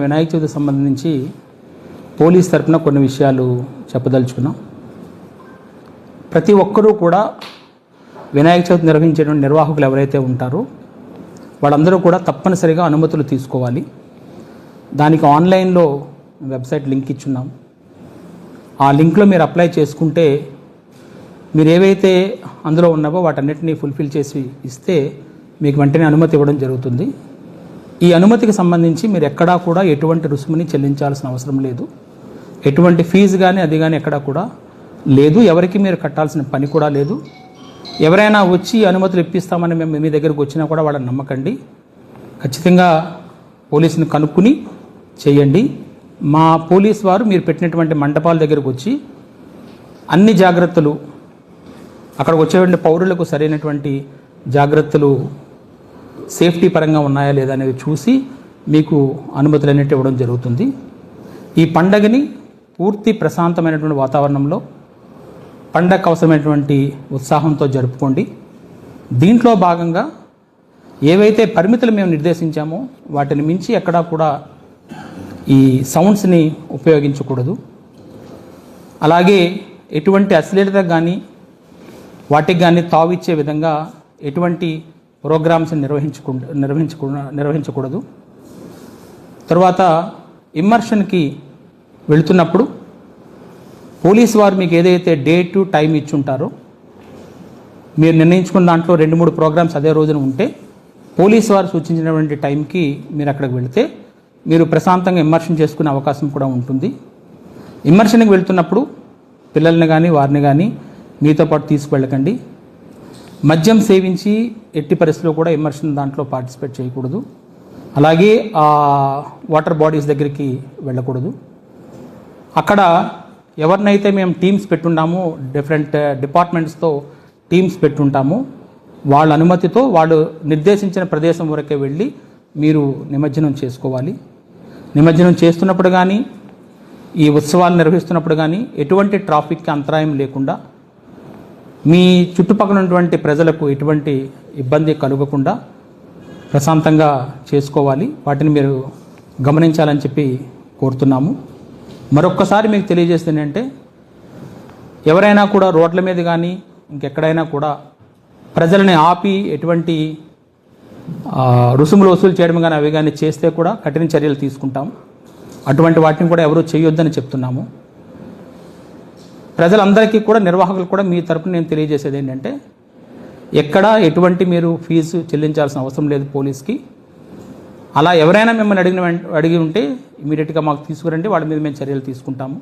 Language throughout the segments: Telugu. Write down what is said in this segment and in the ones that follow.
వినాయక చవితికి సంబంధించి పోలీస్ తరపున కొన్ని విషయాలు చెప్పదలుచుకున్నాం. ప్రతి ఒక్కరూ కూడా వినాయక చవితి నిర్వహించేటువంటి నిర్వాహకులు ఎవరైతే ఉంటారో వాళ్ళందరూ కూడా తప్పనిసరిగా అనుమతులు తీసుకోవాలి. దానికి ఆన్లైన్లో వెబ్సైట్ లింక్ ఇచ్చున్నాం. ఆ లింక్లో మీరు అప్లై చేసుకుంటే మీరు ఏవైతే అందులో ఉన్నావో వాటన్నిటినీ ఫుల్ఫిల్ చేసి ఇస్తే మీకు వెంటనే అనుమతి ఇవ్వడం జరుగుతుంది. ఈ అనుమతికి సంబంధించి మీరు ఎక్కడా కూడా ఎటువంటి రుసుముని చెల్లించాల్సిన అవసరం లేదు. ఎటువంటి ఫీజు కానీ అది కానీ ఎక్కడా కూడా లేదు. ఎవరికి మీరు కట్టాల్సిన పని కూడా లేదు. ఎవరైనా వచ్చి అనుమతులు ఇప్పిస్తామని మేము మీ దగ్గరకు వచ్చినా కూడా వాళ్ళని నమ్మకండి. ఖచ్చితంగా పోలీసుని కనుక్కుని చేయండి. మా పోలీస్ వారు మీరు పెట్టినటువంటి మండపాల దగ్గరకు వచ్చి అన్ని జాగ్రత్తలు, అక్కడికి వచ్చేటువంటి పౌరులకు సరైనటువంటి జాగ్రత్తలు సేఫ్టీ పరంగా ఉన్నాయా లేదా అనేది చూసి మీకు అనుమతులు అనేవి ఇవ్వడం జరుగుతుంది. ఈ పండగని పూర్తి ప్రశాంతమైనటువంటి వాతావరణంలో పండగకు అవసరమైనటువంటి ఉత్సాహంతో జరుపుకోండి. దీంట్లో భాగంగా ఏవైతే పరిమితులు మేము నిర్దేశించామో వాటిని మించి ఎక్కడా కూడా ఈ సౌండ్స్ని ఉపయోగించకూడదు. అలాగే ఎటువంటి అశ్లీలత కానీ వాటికి కానీ తావిచ్చే విధంగా ఎటువంటి ప్రోగ్రామ్స్ నిర్వహించకూడదు. తర్వాత ఇమ్మర్షన్కి వెళుతున్నప్పుడు పోలీసు వారు మీకు ఏదైతే డేటు టైం ఇచ్చుంటారో మీరు నిర్ణయించుకున్న దాంట్లో 2-3 ప్రోగ్రామ్స్ అదే రోజున ఉంటే పోలీసు వారు సూచించినటువంటి టైంకి మీరు అక్కడికి వెళితే మీరు ప్రశాంతంగా ఇమ్మర్షన్ చేసుకునే అవకాశం కూడా ఉంటుంది. ఇమ్మర్షన్కి వెళ్తున్నప్పుడు పిల్లల్ని కానీ వారిని కానీ మీతో పాటు తీసుకువెళ్ళకండి. మద్యం సేవించి ఎట్టి పరిస్థితుల్లో కూడా ఇమ్మర్షన్ దాంట్లో పార్టిసిపేట్ చేయకూడదు. అలాగే వాటర్ బాడీస్ దగ్గరికి వెళ్ళకూడదు. అక్కడ ఎవరినైతే మేము టీమ్స్ పెట్టున్నామో డిఫరెంట్ డిపార్ట్మెంట్స్తో టీమ్స్ పెట్టుంటామో వాళ్ళ అనుమతితో వాళ్ళు నిర్దేశించిన ప్రదేశం వరకే వెళ్ళి మీరు నిమజ్జనం చేసుకోవాలి. నిమజ్జనం చేస్తున్నప్పుడు కానీ ఈ ఉత్సవాలు నిర్వహిస్తున్నప్పుడు కానీ ఎటువంటి ట్రాఫిక్కి అంతరాయం లేకుండా మీ చుట్టుపక్కల ఉన్నటువంటి ప్రజలకు ఎటువంటి ఇబ్బంది కలగకుండా ప్రశాంతంగా చేసుకోవాలి. వాటిని మీరు గమనించాలని చెప్పి కోరుతున్నాము. మరొక్కసారి మీకు తెలియజేస్తుంది ఏంటంటే ఎవరైనా కూడా రోడ్ల మీద కానీ ఇంకెక్కడైనా కూడా ప్రజలని ఆపి ఎటువంటి రుసుములు వసూలు చేయడం కానీ అవి కానీ చేస్తే కూడా కఠిన చర్యలు తీసుకుంటాం. అటువంటి వాటిని కూడా ఎవరూ చేయొద్దని చెప్తున్నాము. ప్రజలందరికీ కూడా నిర్వాహకులు కూడా మీ తరపున నేను తెలియజేసేది ఏంటంటే ఎక్కడ ఎటువంటి మీరు ఫీజు చెల్లించాల్సిన అవసరం లేదు పోలీస్కి. అలా ఎవరైనా మిమ్మల్ని అడిగి ఉంటే ఇమీడియట్గా మాకు తీసుకురండి, వాళ్ళ మీద మేము చర్యలు తీసుకుంటాము.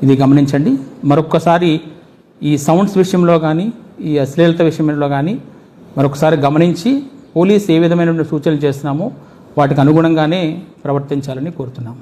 ఇది గమనించండి. మరొక్కసారి ఈ సౌండ్స్ విషయంలో కానీ ఈ అశ్లీలత విషయంలో కానీ మరొకసారి గమనించి పోలీస్ ఏ విధమైన సూచనలు చేస్తున్నామో వాటికి అనుగుణంగానే ప్రవర్తించాలని కోరుతున్నాము.